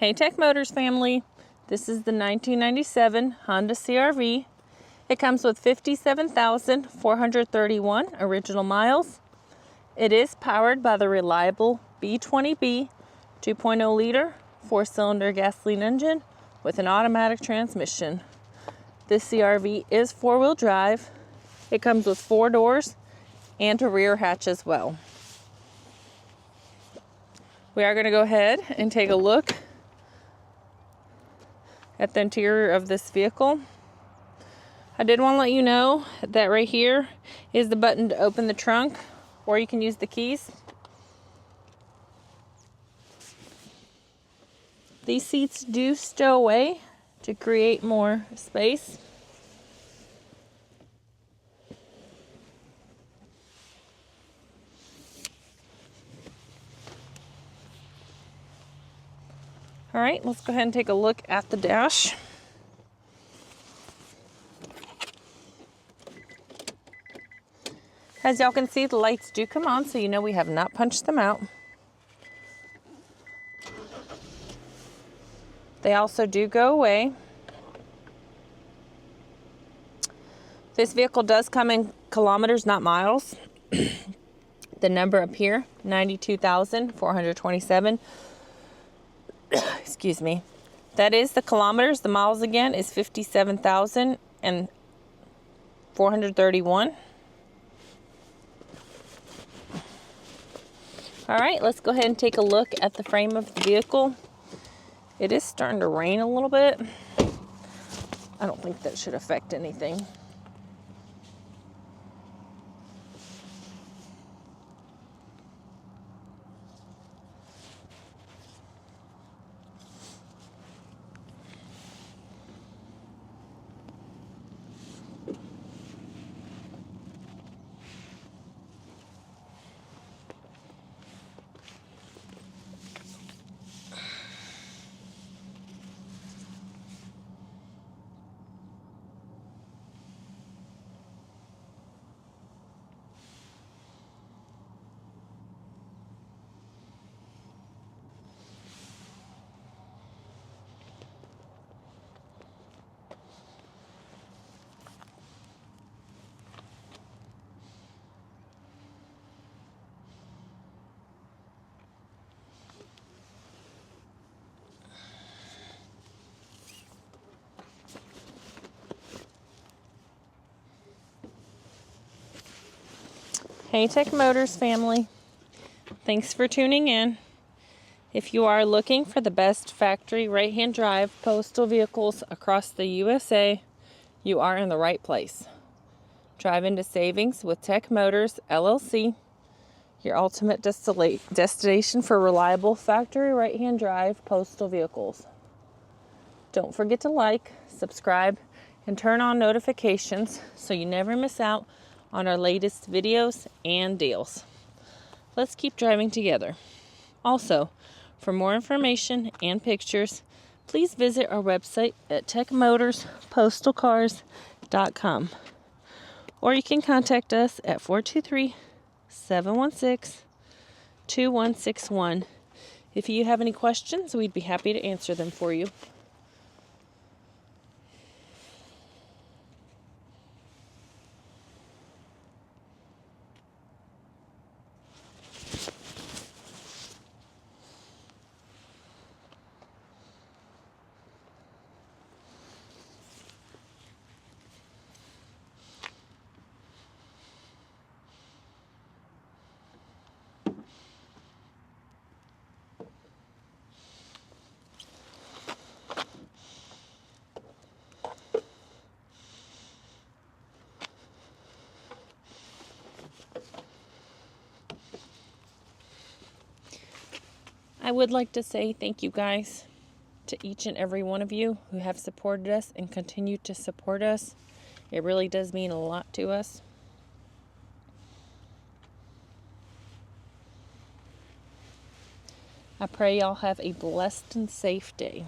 Hey Tech Motors family, this is the 1997 Honda CRV. It comes with 57,431 original miles. It is powered by the reliable B20B 2.0 liter 4-cylinder gasoline engine with an automatic transmission. This CRV is 4-wheel drive. It comes with 4 doors and a rear hatch as well. We are going to go ahead and take a look at the interior of this vehicle. I did want to let you know that right here is the button to open the trunk, or you can use the keys. These seats do stow away to create more space. All right, let's go ahead and take a look at the dash. As y'all can see, the lights do come on, so you know we have not punched them out. They also do go away. This vehicle does come in kilometers, not miles. The number up here, 92,427. Excuse me. That is the kilometers. The miles again is 57,431. All right, let's go ahead and take a look at the frame of the vehicle. It is starting to rain a little bit. I don't think that should affect anything. Hey Tech Motors family, thanks for tuning in. If you are looking for the best factory right-hand drive postal vehicles across the USA, you are in the right place. Drive into savings with Tech Motors LLC, your ultimate destination for reliable factory right-hand drive postal vehicles. Don't forget to like, subscribe, and turn on notifications so you never miss out on our latest videos and deals. Let's keep driving together. Also, for more information and pictures, please visit our website at techmotorspostalcars.com, or you can contact us at 423-716-2161. If you have any questions, we'd be happy to answer them for you. I would like to say thank you guys to each and every one of you who have supported us and continue to support us. It really does mean a lot to us. I pray y'all have a blessed and safe day.